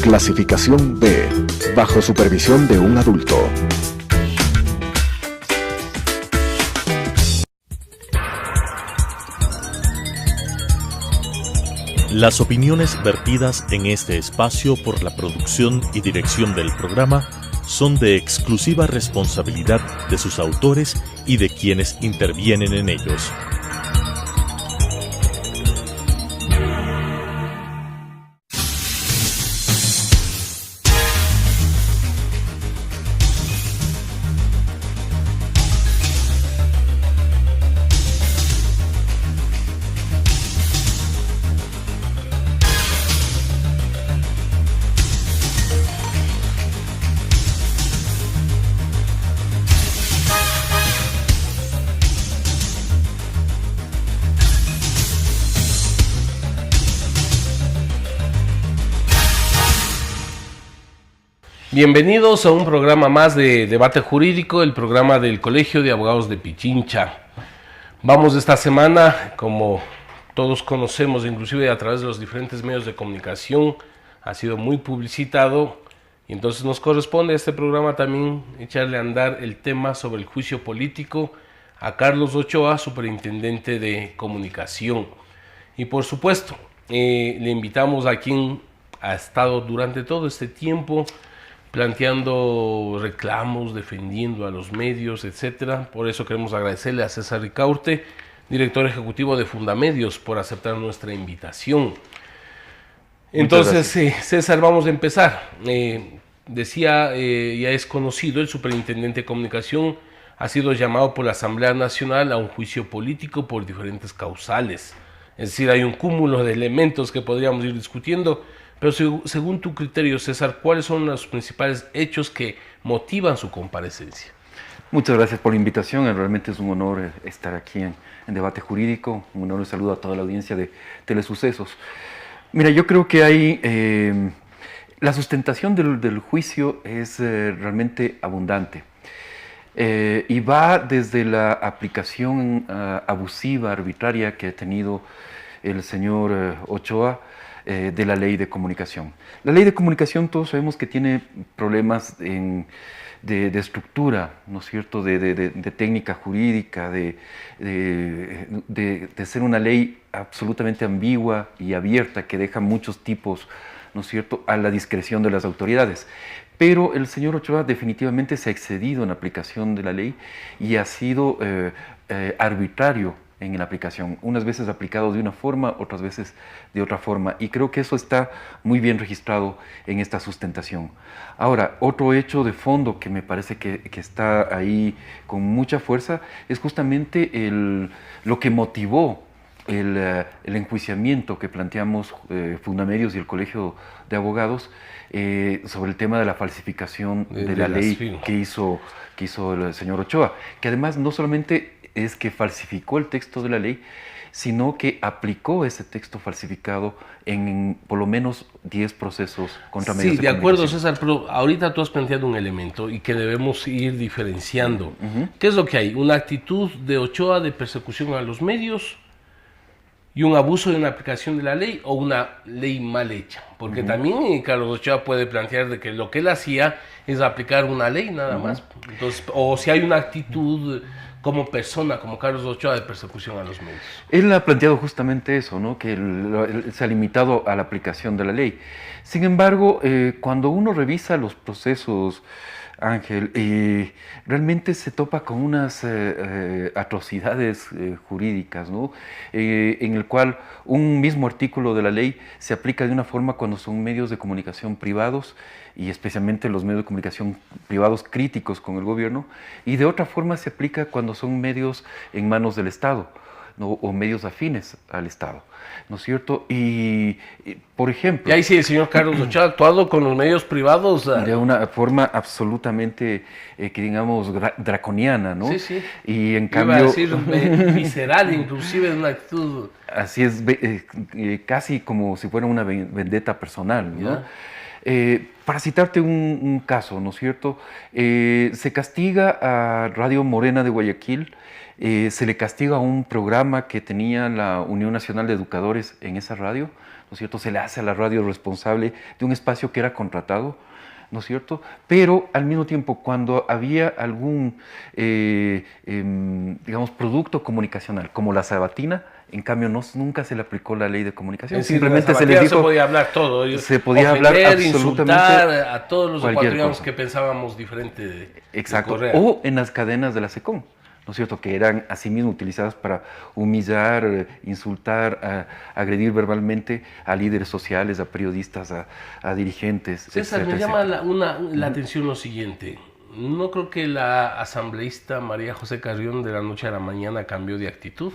Clasificación B, bajo supervisión de un adulto. Las opiniones vertidas en este espacio por la producción y dirección del programa son de exclusiva responsabilidad de sus autores y de quienes intervienen en ellos. Bienvenidos a un programa más de Debate Jurídico, el programa del Colegio de Abogados de Pichincha. Vamos esta semana, como todos conocemos, inclusive a través de los diferentes medios de comunicación, ha sido muy publicitado, y entonces nos corresponde a este programa también echarle a andar el tema sobre el juicio político a Carlos Ochoa, superintendente de comunicación. Y por supuesto, le invitamos a quien ha estado durante todo este tiempo planteando reclamos, defendiendo a los medios, etcétera. Por eso queremos agradecerle a César Ricaurte, director ejecutivo de Fundamedios, por aceptar nuestra invitación. Entonces, César, vamos a empezar. Decía, ya es conocido, el superintendente de comunicación ha sido llamado por la Asamblea Nacional a un juicio político por diferentes causales. Es decir, hay un cúmulo de elementos que podríamos ir discutiendo. Pero según tu criterio, César, ¿cuáles son los principales hechos que motivan su comparecencia? Muchas gracias por la invitación. Realmente es un honor estar aquí en Debate Jurídico. Un honor y saludo a toda la audiencia de Telesucesos. Mira, yo creo que hay la sustentación del juicio es realmente abundante. Y va desde la aplicación abusiva, arbitraria que ha tenido el señor Ochoa, de la ley de comunicación. La ley de comunicación, todos sabemos que tiene problemas de estructura, ¿no es cierto?, de técnica jurídica, de ser una ley absolutamente ambigua y abierta que deja muchos tipos, ¿no es cierto?, a la discreción de las autoridades. Pero el señor Ochoa definitivamente se ha excedido en la aplicación de la ley y ha sido arbitrario en la aplicación, unas veces aplicado de una forma, otras veces de otra forma, y creo que eso está muy bien registrado en esta sustentación. Ahora, otro hecho de fondo que me parece que está ahí con mucha fuerza es justamente lo que motivó el enjuiciamiento que planteamos Fundamedios y el Colegio de Abogados sobre el tema de la falsificación de la ley que hizo el señor Ochoa, que además no solamente es que falsificó el texto de la ley, sino que aplicó ese texto falsificado en por lo menos 10 procesos contra medios de comunicación. Sí, de acuerdo, César, pero ahorita tú has planteado un elemento y que debemos ir diferenciando. ¿Qué es lo que hay? Una actitud de Ochoa de persecución a los medios y un abuso de una aplicación de la ley, o una ley mal hecha, porque también Carlos Ochoa puede plantear de que lo que él hacía es aplicar una ley nada más. Entonces, o si hay una actitud como persona, como Carlos Ochoa, de persecución a los medios. Él ha planteado justamente eso, ¿no?, que él se ha limitado a la aplicación de la ley. Sin embargo, cuando uno revisa los procesos, Ángel, realmente se topa con unas atrocidades jurídicas, ¿no?, en el cual un mismo artículo de la ley se aplica de una forma cuando son medios de comunicación privados, y especialmente los medios de comunicación privados críticos con el gobierno, y de otra forma se aplica cuando son medios en manos del Estado, ¿no?, o medios afines al Estado, ¿no es cierto? Y por ejemplo... Y ahí sí el señor Carlos Ochoa ha actuado con los medios privados de una forma absolutamente, que digamos, draconiana, ¿no? Sí, sí. Y en cambio... Iba a decir visceral, inclusive, de una actitud... Así es, casi como si fuera una vendetta personal, ¿no? Para citarte un caso, ¿no es cierto? Se castiga a Radio Morena de Guayaquil, se le castiga a un programa que tenía la Unión Nacional de Educadores en esa radio, ¿no es cierto? Se le hace a la radio responsable de un espacio que era contratado, ¿no es cierto? Pero al mismo tiempo, cuando había algún, digamos, producto comunicacional, como la sabatina, en cambio nunca se le aplicó la ley de comunicación. Simplemente se les dijo, se podía hablar todo. Se podía hablar absolutamente, insultar a todos los ecuatorianos que pensábamos diferente de exacto, Correa. O en las cadenas de la SECOM, ¿no es cierto?, que eran asimismo utilizadas para humillar, insultar, agredir verbalmente a líderes sociales, a periodistas, a dirigentes. César, etcétera, me llama etcétera. la atención lo siguiente. No creo que la asambleísta María José Carrión de la noche a la mañana cambió de actitud.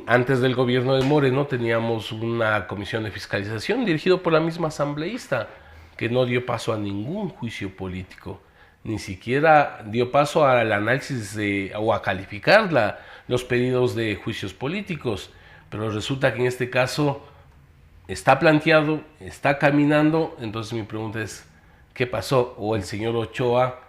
Antes del gobierno de Moreno teníamos una comisión de fiscalización dirigido por la misma asambleísta que no dio paso a ningún juicio político. Ni siquiera dio paso al análisis o a calificar los pedidos de juicios políticos, pero resulta que en este caso está planteado, está caminando. Entonces mi pregunta es, ¿qué pasó? ¿O el señor Ochoa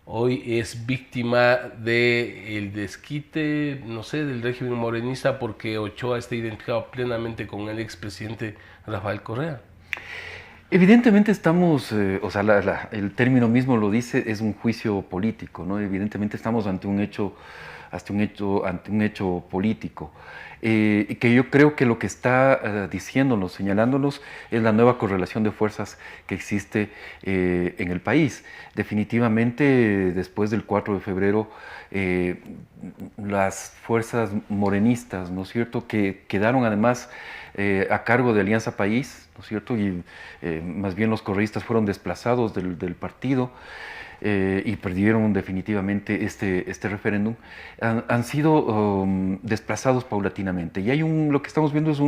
hoy es víctima del desquite, no sé, del régimen morenista porque Ochoa está identificado plenamente con el expresidente Rafael Correa? Evidentemente estamos, o sea, el término mismo lo dice, es un juicio político, ¿no? Evidentemente estamos ante un hecho político, que yo creo que lo que está diciéndonos, señalándonos, es la nueva correlación de fuerzas que existe en el país. Definitivamente, después del 4 de febrero, las fuerzas morenistas, ¿no es cierto?, que quedaron además a cargo de Alianza País, ¿no es cierto?, y más bien los correístas fueron desplazados del partido, y perdieron definitivamente este referéndum, han sido desplazados paulatinamente. Y hay lo que estamos viendo es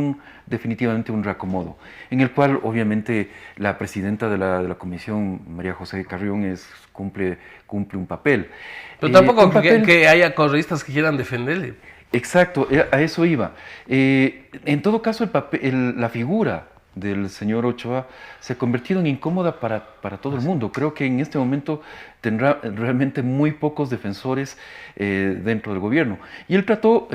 definitivamente un reacomodo, en el cual obviamente la presidenta de la comisión, María José Carrión, cumple un papel. Pero tampoco que haya correístas que quieran defenderle. Exacto, a eso iba. En todo caso, la figura del señor Ochoa se ha convertido en incómoda para todo el mundo. Creo que en este momento tendrá realmente muy pocos defensores dentro del gobierno. Y él trató,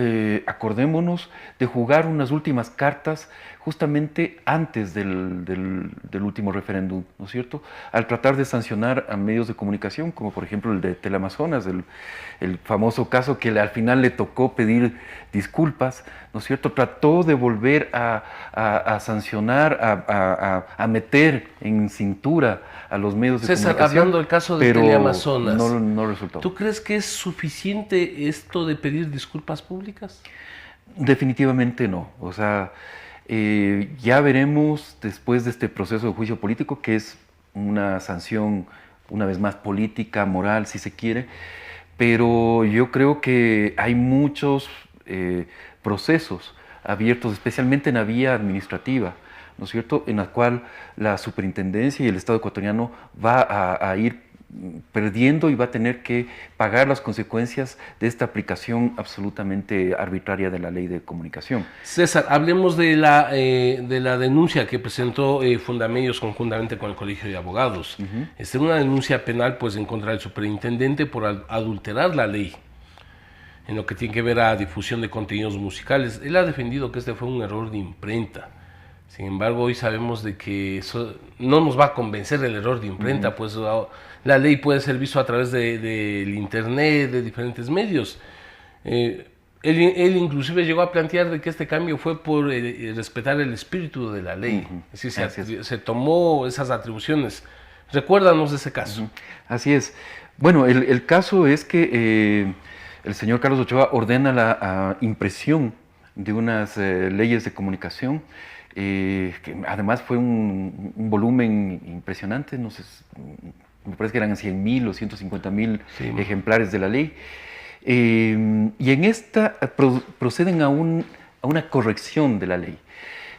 acordémonos, de jugar unas últimas cartas justamente antes del último referéndum, ¿no es cierto?, al tratar de sancionar a medios de comunicación, como por ejemplo el de Teleamazonas, el famoso caso que al final le tocó pedir disculpas, ¿no es cierto?, trató de volver a sancionar, a meter en cintura a los medios de César, comunicación. hablando del caso de Teleamazonas, no resultó. ¿Tú crees que es suficiente esto de pedir disculpas públicas? Definitivamente no. O sea, ya veremos después de este proceso de juicio político, que es una sanción, una vez más, política, moral, si se quiere, pero yo creo que hay muchos procesos abiertos, especialmente en la vía administrativa, ¿no es cierto?, en la cual la superintendencia y el Estado ecuatoriano va a ir perdiendo y va a tener que pagar las consecuencias de esta aplicación absolutamente arbitraria de la ley de comunicación. César, hablemos de la denuncia que presentó Fundamedios conjuntamente con el Colegio de Abogados. Es una denuncia penal pues en contra del superintendente por adulterar la ley en lo que tiene que ver a difusión de contenidos musicales. Él ha defendido que este fue un error de imprenta. Sin embargo, hoy sabemos de que eso no nos va a convencer el error de imprenta, pues la ley puede ser visto a través del internet, de diferentes medios. Él inclusive llegó a plantear de que este cambio fue por respetar el espíritu de la ley. Es decir, se tomó esas atribuciones. Recuérdanos de ese caso. Así es. Bueno, el caso es que el señor Carlos Ochoa ordena la impresión de unas leyes de comunicación, que además fue un volumen impresionante, no sé, me parece que eran 100.000 o 150.000 ejemplares de la ley, y en esta proceden a una corrección de la ley,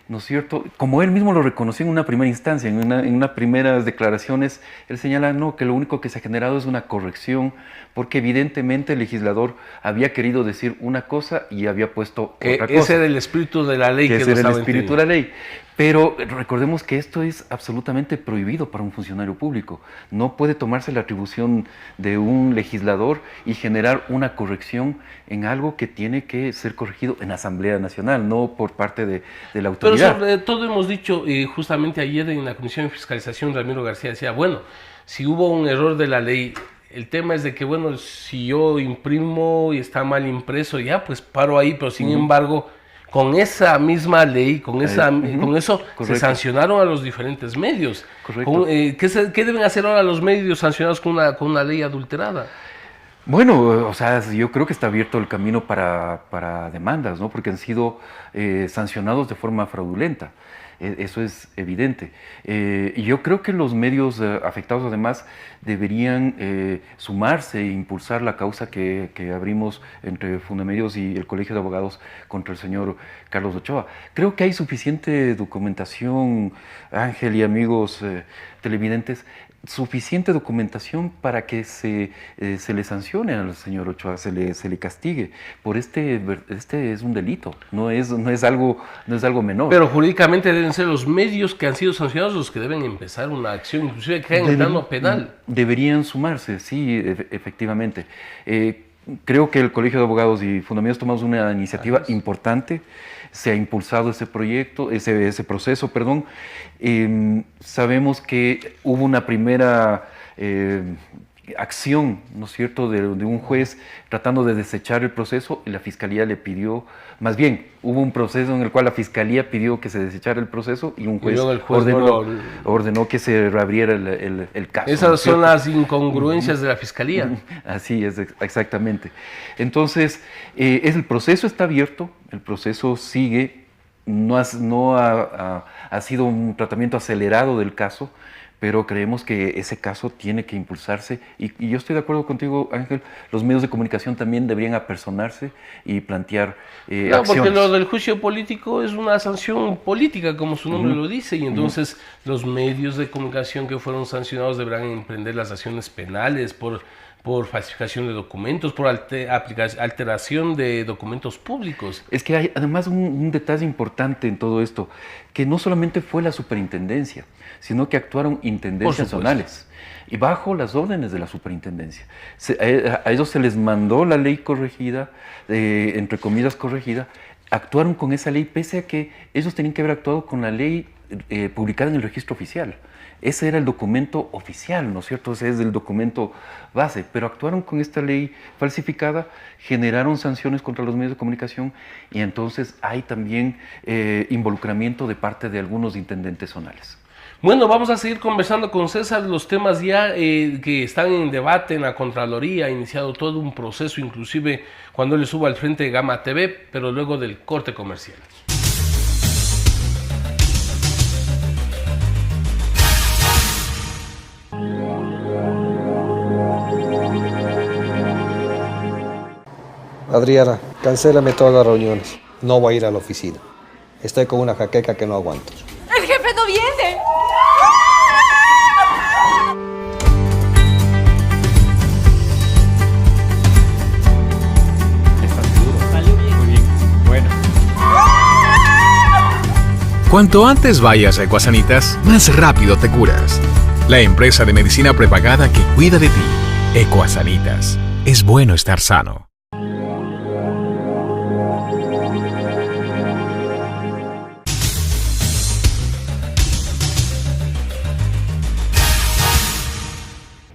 ¿no es cierto? Como él mismo lo reconoció en una primera instancia, en unas primeras declaraciones, él señala que lo único que se ha generado es una corrección, porque evidentemente el legislador había querido decir una cosa y había puesto otra cosa. Ese era el espíritu de la ley. Ese era el espíritu de la ley. Pero recordemos que esto es absolutamente prohibido para un funcionario público. No puede tomarse la atribución de un legislador y generar una corrección en algo que tiene que ser corregido en Asamblea Nacional, no por parte de la autoridad. Pero sobre todo hemos dicho, justamente ayer en la Comisión de Fiscalización, Ramiro García decía, bueno, si hubo un error de la ley, el tema es de que, bueno, si yo imprimo y está mal impreso, ya pues paro ahí, pero sin embargo, con esa misma ley, con eso, Correcto. se sancionaron a los diferentes medios. Correcto. ¿Qué deben hacer ahora los medios sancionados con una ley adulterada? Bueno, o sea, yo creo que está abierto el camino para demandas, ¿no? Porque han sido sancionados de forma fraudulenta. Eso es evidente. Y yo creo que los medios afectados además deberían sumarse e impulsar la causa que abrimos entre Fundamedios y el Colegio de Abogados contra el señor Carlos Ochoa. Creo que hay suficiente documentación, Ángel y amigos televidentes, suficiente documentación para que se le sancione al señor Ochoa, se le castigue. Por este es un delito, no es algo menor. Pero jurídicamente deben ser los medios que han sido sancionados los que deben empezar una acción, inclusive que caigan en plano penal. Deberían sumarse, sí, efectivamente. Creo que el Colegio de Abogados y Fundamedios tomamos una iniciativa importante. Se ha impulsado ese proyecto, ese proceso, perdón. Sabemos que hubo una primera acción, ¿no es cierto?, de un juez tratando de desechar el proceso y la Fiscalía le pidió, más bien, hubo un proceso en el cual la Fiscalía pidió que se desechara el proceso y un juez, ordenó que se reabriera el caso. Esas son las incongruencias de la Fiscalía. Así es, exactamente. Entonces, el proceso está abierto, el proceso sigue, no ha sido un tratamiento acelerado del caso, pero creemos que ese caso tiene que impulsarse y yo estoy de acuerdo contigo, Ángel, los medios de comunicación también deberían apersonarse y plantear acciones. Porque lo del juicio político es una sanción política, como su nombre lo dice, y entonces los medios de comunicación que fueron sancionados deberán emprender las acciones penales por falsificación de documentos, por alteración de documentos públicos. Es que hay además un detalle importante en todo esto, que no solamente fue la superintendencia, sino que actuaron intendencias zonales y bajo las órdenes de la superintendencia. A ellos se les mandó la ley corregida, entre comillas corregida, actuaron con esa ley pese a que ellos tenían que haber actuado con la ley publicada en el registro oficial. Ese era el documento oficial, ¿no es cierto? Ese es el documento base, pero actuaron con esta ley falsificada, generaron sanciones contra los medios de comunicación y entonces hay también involucramiento de parte de algunos intendentes zonales. Bueno, vamos a seguir conversando con César los temas ya que están en debate en la Contraloría. Ha iniciado todo un proceso, inclusive cuando él estuvo al frente de Gama TV, pero luego del corte comercial. Adriana, cancélame todas las reuniones. No voy a ir a la oficina. Estoy con una jaqueca que no aguanto. ¡El jefe no viene! Cuanto antes vayas a Ecuasanitas, más rápido te curas. La empresa de medicina prepagada que cuida de ti. Ecuasanitas. Es bueno estar sano.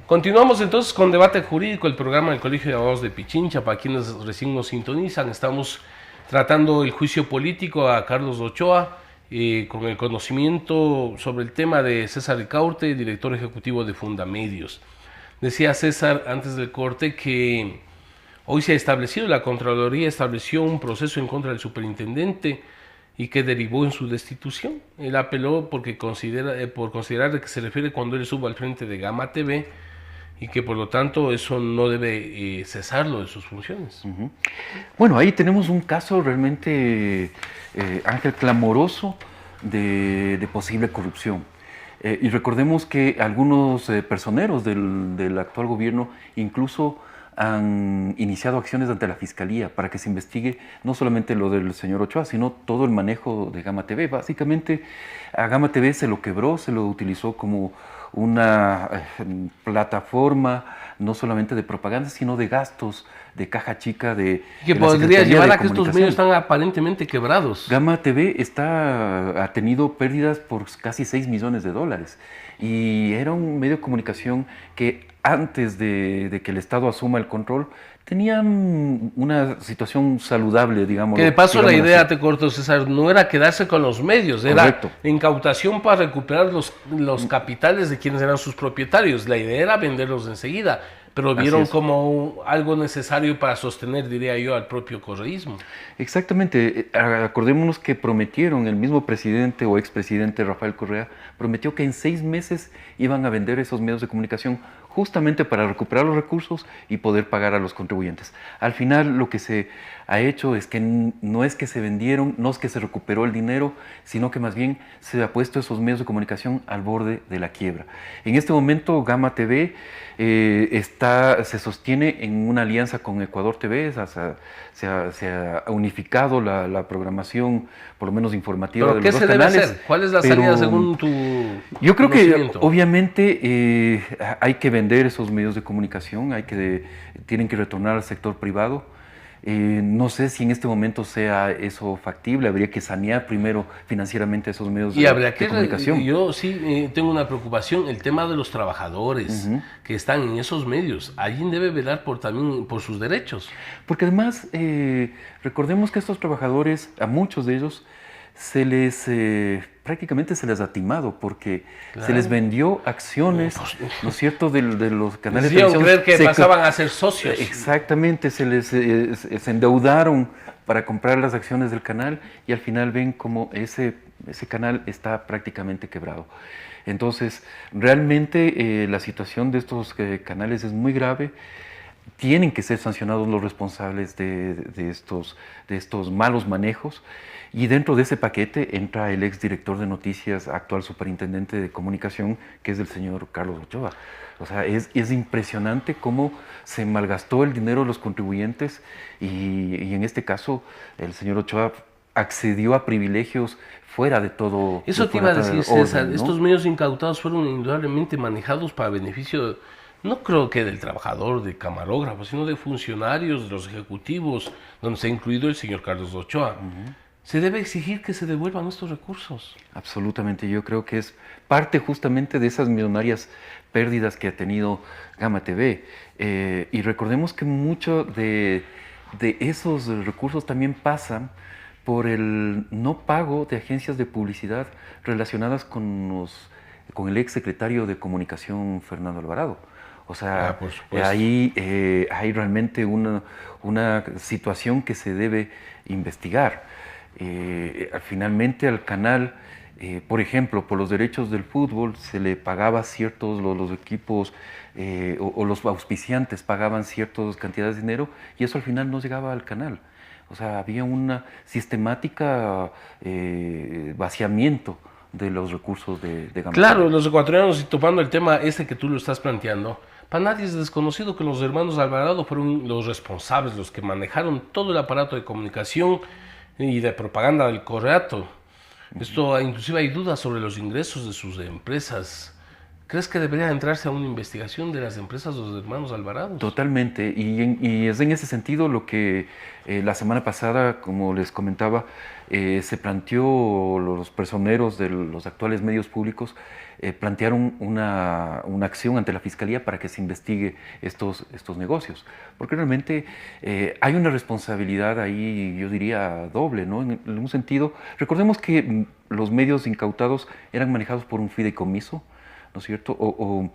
Continuamos entonces con Debate Jurídico, el programa del Colegio de Abogados de Pichincha. Para quienes recién nos sintonizan, estamos tratando el juicio político a Carlos Ochoa, con el conocimiento sobre el tema de César Ricaurte, director ejecutivo de Fundamedios. Decía César antes del corte que hoy se ha establecido, la Contraloría estableció un proceso en contra del superintendente y que derivó en su destitución. Él apeló por considerar que se refiere cuando él estuvo al frente de Gama TV y que por lo tanto eso no debe cesarlo de sus funciones. Bueno, ahí tenemos un caso realmente, Ángel, clamoroso de posible corrupción. Y recordemos que algunos personeros del actual gobierno incluso han iniciado acciones ante la Fiscalía para que se investigue no solamente lo del señor Ochoa, sino todo el manejo de Gama TV. Básicamente, a Gama TV se lo quebró, se lo utilizó como una plataforma no solamente de propaganda, sino de gastos, de caja chica, de que de podría llevar a que estos Comunicación. medios están aparentemente quebrados. Gama TV ha tenido pérdidas por casi $6 millones y era un medio de comunicación que antes de que el Estado asuma el control tenían una situación saludable, digamos. Que de paso la idea, te corto César, no era quedarse con los medios, era Correcto. incautación para recuperar los capitales de quienes eran sus propietarios. La idea era venderlos enseguida, pero vieron como algo necesario para sostener, diría yo, al propio correísmo. Exactamente. Acordémonos que prometieron, el mismo presidente o expresidente Rafael Correa prometió que en 6 meses iban a vender esos medios de comunicación justamente para recuperar los recursos y poder pagar a los contribuyentes. Al final lo que se ha hecho es que no es que se vendieron, no es que se recuperó el dinero, sino que más bien se ha puesto esos medios de comunicación al borde de la quiebra. En este momento Gama TV se sostiene en una alianza con Ecuador TV, se ha unificado la programación, por lo menos informativa, ¿Pero de qué los se dos debe canales. hacer? ¿Cuál es la salida según tu Yo creo que conocimiento? obviamente hay que vender esos medios de comunicación, tienen que retornar al sector privado. No sé si en este momento sea eso factible, habría que sanear primero financieramente esos medios Y habría de que comunicación. yo sí tengo una preocupación, el tema de los trabajadores que están en esos medios. Alguien debe velar también por sus derechos. Porque además, recordemos que estos trabajadores, a muchos de ellos, prácticamente se les ha timado, porque se les vendió acciones, ¿no es cierto?, de los canales de Hicieron creer que Se pasaban a ser socios. Exactamente, se endeudaron para comprar las acciones del canal y al final ven como ese canal está prácticamente quebrado. Entonces, realmente la situación de estos canales es muy grave. Tienen que ser sancionados los responsables de estos malos manejos. Y dentro de ese paquete entra el exdirector de noticias, actual superintendente de comunicación, que es el señor Carlos Ochoa. O sea, es impresionante cómo se malgastó el dinero de los contribuyentes y en este caso el señor Ochoa accedió a privilegios fuera de todo. Eso te iba a decir, César, orden, ¿no? estos medios incautados fueron indudablemente manejados para beneficio, no creo que del trabajador, de camarógrafo, sino de funcionarios, de los ejecutivos, donde se ha incluido el señor Carlos Ochoa. Se debe exigir que se devuelvan estos recursos. Absolutamente, yo creo que es parte justamente de esas millonarias pérdidas que ha tenido Gama TV. Y recordemos que mucho de esos recursos también pasan por el no pago de agencias de publicidad relacionadas con el ex secretario de Comunicación, Fernando Alvarado. O sea, por supuesto. ahí hay realmente una situación que se debe investigar. Finalmente al canal, por ejemplo, por los derechos del fútbol, se le pagaba los equipos o los auspiciantes pagaban ciertas cantidades de dinero y eso al final no llegaba al canal. O sea, había una sistemática vaciamiento de los recursos de Gama. Claro, los ecuatorianos, y topando el tema que tú lo estás planteando, para nadie es desconocido que los hermanos Alvarado fueron los responsables, los que manejaron todo el aparato de comunicación y de propaganda del Correato. Esto, inclusive hay dudas sobre los ingresos de sus empresas. ¿Crees que debería entrarse a una investigación de las empresas de los hermanos Alvarado? Totalmente, y es en ese sentido lo que la semana pasada, como les comentaba, se planteó, los personeros de los actuales medios públicos plantearon una acción ante la Fiscalía para que se investigue estos negocios, porque realmente hay una responsabilidad ahí, yo diría, doble, ¿no? En un sentido, recordemos que los medios incautados eran manejados por un fideicomiso, ¿no es cierto? O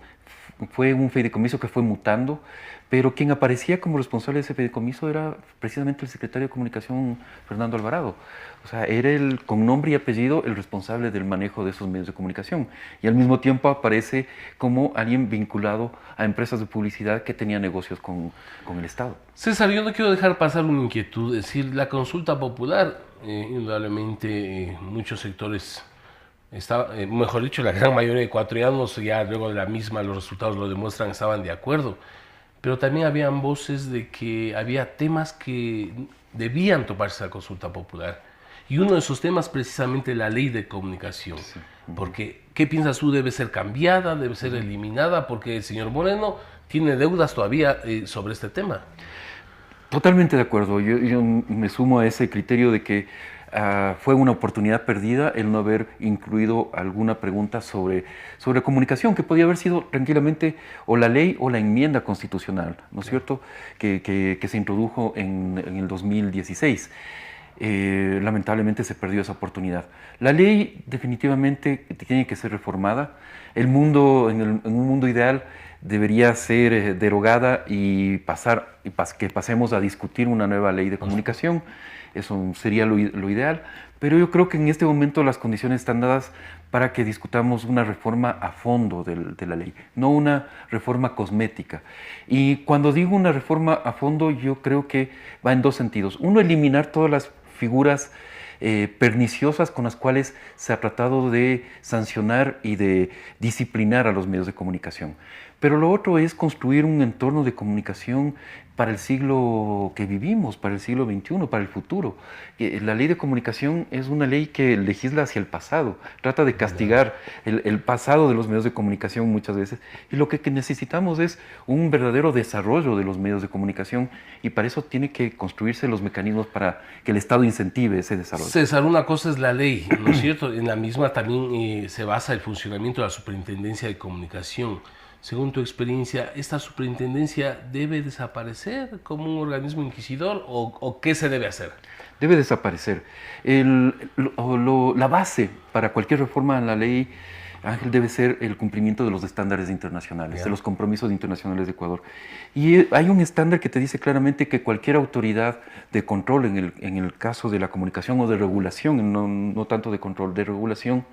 fue un fideicomiso que fue mutando, pero quien aparecía como responsable de ese fideicomiso era precisamente el secretario de Comunicación, Fernando Alvarado. O sea, era con nombre y apellido el responsable del manejo de esos medios de comunicación. Y al mismo tiempo aparece como alguien vinculado a empresas de publicidad que tenían negocios con el Estado. César, yo no quiero dejar pasar una inquietud, es decir, la consulta popular, indudablemente muchos sectores... mejor dicho, la gran mayoría de ecuatorianos, ya luego de la misma, los resultados lo demuestran, estaban de acuerdo. pero también habían voces de que había temas que debían tomarse a consulta popular. Y uno de esos temas precisamente la ley de comunicación. Sí. Porque, ¿qué piensas tú? ¿Debe ser cambiada? ¿Debe ser eliminada? Porque el señor Moreno tiene deudas todavía sobre este tema. Totalmente de acuerdo. Yo me sumo a ese criterio de que fue una oportunidad perdida el no haber incluido alguna pregunta sobre comunicación, que podía haber sido tranquilamente o la ley o la enmienda constitucional, ¿no es cierto?, que se introdujo en el 2016. Lamentablemente se perdió esa oportunidad. La ley definitivamente tiene que ser reformada. El mundo, en un mundo ideal, debería ser derogada y que pasemos a discutir una nueva ley de comunicación. Eso sería lo ideal, pero yo creo que en este momento las condiciones están dadas para que discutamos una reforma a fondo de la ley, no una reforma cosmética. Y cuando digo una reforma a fondo, yo creo que va en dos sentidos. Uno, eliminar todas las figuras perniciosas con las cuales se ha tratado de sancionar y de disciplinar a los medios de comunicación. Pero lo otro es construir un entorno de comunicación para el siglo que vivimos, para el siglo XXI, para el futuro. La ley de comunicación es una ley que legisla hacia el pasado, trata de castigar el pasado de los medios de comunicación muchas veces, y lo que necesitamos es un verdadero desarrollo de los medios de comunicación, y para eso tiene que construirse los mecanismos para que el Estado incentive ese desarrollo. César, una cosa es la ley, ¿no es cierto? En la misma también se basa el funcionamiento de la Superintendencia de Comunicación. Según tu experiencia, ¿esta superintendencia debe desaparecer como un organismo inquisidor o qué se debe hacer? Debe desaparecer. La base para cualquier reforma en la ley, Ángel, debe ser el cumplimiento de los estándares internacionales, de los compromisos internacionales de Ecuador. Y hay un estándar que te dice claramente que cualquier autoridad de control, en el caso de la comunicación o de regulación, no tanto de control, de regulación,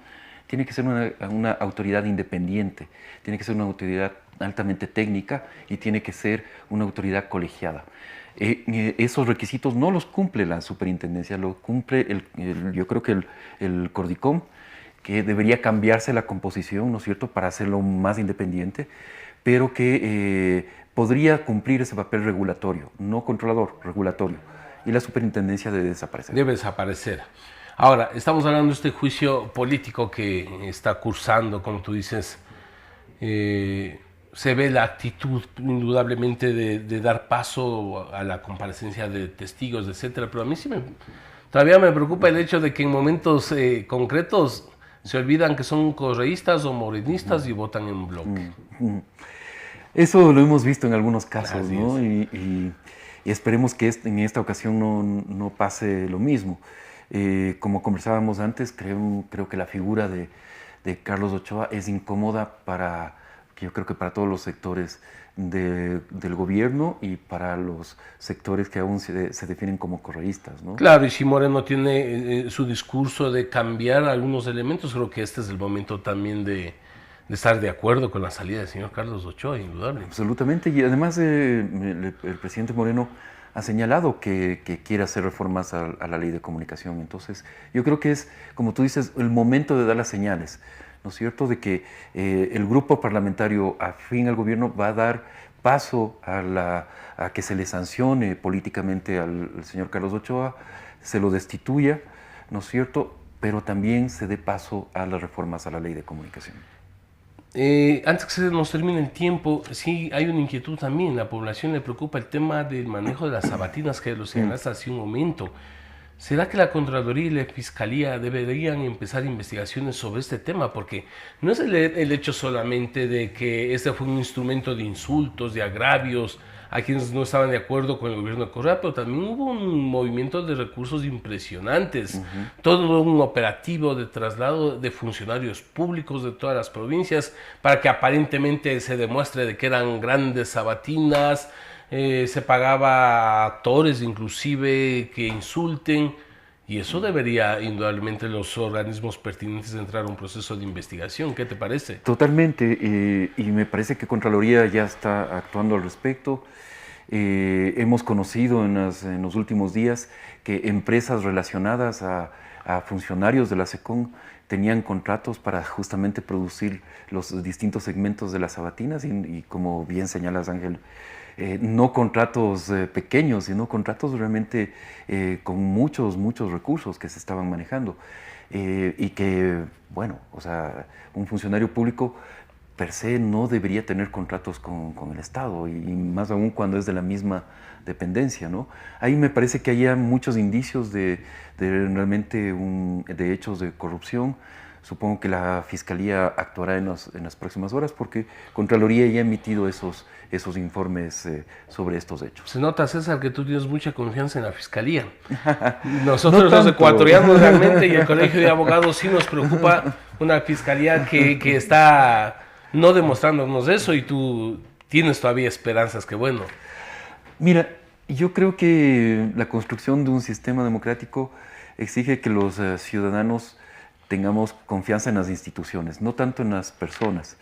tiene que ser una autoridad independiente, tiene que ser una autoridad altamente técnica y tiene que ser una autoridad colegiada. Esos requisitos no los cumple la superintendencia, lo cumple yo creo que el Cordicom, que debería cambiarse la composición, ¿no es cierto?, para hacerlo más independiente, pero que podría cumplir ese papel regulatorio, no controlador, regulatorio. Y la superintendencia debe desaparecer. Debe desaparecer. Ahora, estamos hablando de este juicio político que está cursando, como tú dices. Se ve la actitud indudablemente de dar paso a la comparecencia de testigos, etcétera, pero a mí todavía me preocupa el hecho de que en momentos concretos se olvidan que son correístas o morenistas y votan en bloque. Eso lo hemos visto en algunos casos, ¿no? Y esperemos que en esta ocasión no pase lo mismo. Como conversábamos antes, creo que la figura de Carlos Ochoa es incómoda yo creo que para todos los sectores del gobierno y para los sectores que aún se definen como correístas, ¿no? Claro, y si Moreno tiene su discurso de cambiar algunos elementos, creo que este es el momento también de estar de acuerdo con la salida del señor Carlos Ochoa, indudable. Absolutamente, y además el presidente Moreno ha señalado que quiere hacer reformas a la ley de comunicación. Entonces, yo creo que es, como tú dices, el momento de dar las señales, ¿no es cierto?, de que el grupo parlamentario afín al gobierno va a dar paso a que se le sancione políticamente al señor Carlos Ochoa, se lo destituya, ¿no es cierto?, pero también se dé paso a las reformas a la ley de comunicación. Antes que se nos termine el tiempo, sí hay una inquietud también. La población le preocupa el tema del manejo de las sabatinas que lo señalaste hace un momento. ¿Será que la Contraloría y la Fiscalía deberían empezar investigaciones sobre este tema? Porque no es el hecho solamente de que este fue un instrumento de insultos, de agravios a quienes no estaban de acuerdo con el gobierno de Correa, pero también hubo un movimiento de recursos impresionantes, todo un operativo de traslado de funcionarios públicos de todas las provincias para que aparentemente se demuestre de que eran grandes sabatinas, se pagaba a actores inclusive que insulten, y eso debería indudablemente los organismos pertinentes entrar a un proceso de investigación. ¿Qué te parece? Totalmente, y me parece que Contraloría ya está actuando al respecto. Hemos conocido en los últimos días que empresas relacionadas a funcionarios de la SECON tenían contratos para justamente producir los distintos segmentos de las sabatinas y como bien señalas, Ángel, no contratos pequeños, sino contratos realmente con muchos recursos que se estaban manejando. Y que, bueno, o sea, un funcionario público per se no debería tener contratos con el Estado, y más aún cuando es de la misma dependencia, ¿no? Ahí me parece que hay muchos indicios de realmente de hechos de corrupción. Supongo que la Fiscalía actuará en las próximas horas, porque Contraloría ya ha emitido esos informes sobre estos hechos. Se nota, César, que tú tienes mucha confianza en la Fiscalía. Nosotros los ecuatorianos realmente, y el Colegio de Abogados, sí nos preocupa una Fiscalía que está no demostrándonos eso, y tú tienes todavía esperanzas, que bueno. Mira, yo creo que la construcción de un sistema democrático exige que los ciudadanos tengamos confianza en las instituciones, no tanto en las personas.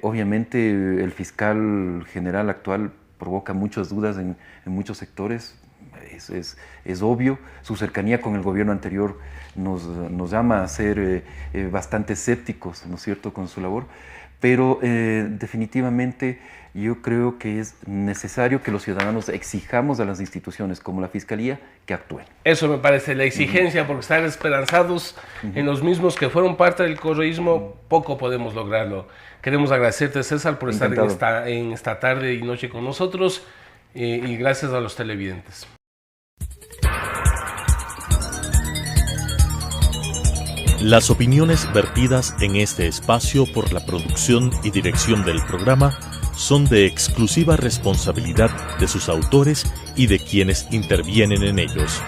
Obviamente el fiscal general actual provoca muchas dudas en muchos sectores, es obvio. Su cercanía con el gobierno anterior nos llama a ser bastante escépticos, ¿no es cierto?, con su labor, pero definitivamente yo creo que es necesario que los ciudadanos exijamos a las instituciones como la Fiscalía que actúen. Eso me parece, la exigencia, porque estar esperanzados en los mismos que fueron parte del correísmo, poco podemos lograrlo. Queremos agradecerte, César, por estar en esta tarde y noche con nosotros, y gracias a los televidentes. Las opiniones vertidas en este espacio por la producción y dirección del programa son de exclusiva responsabilidad de sus autores y de quienes intervienen en ellos.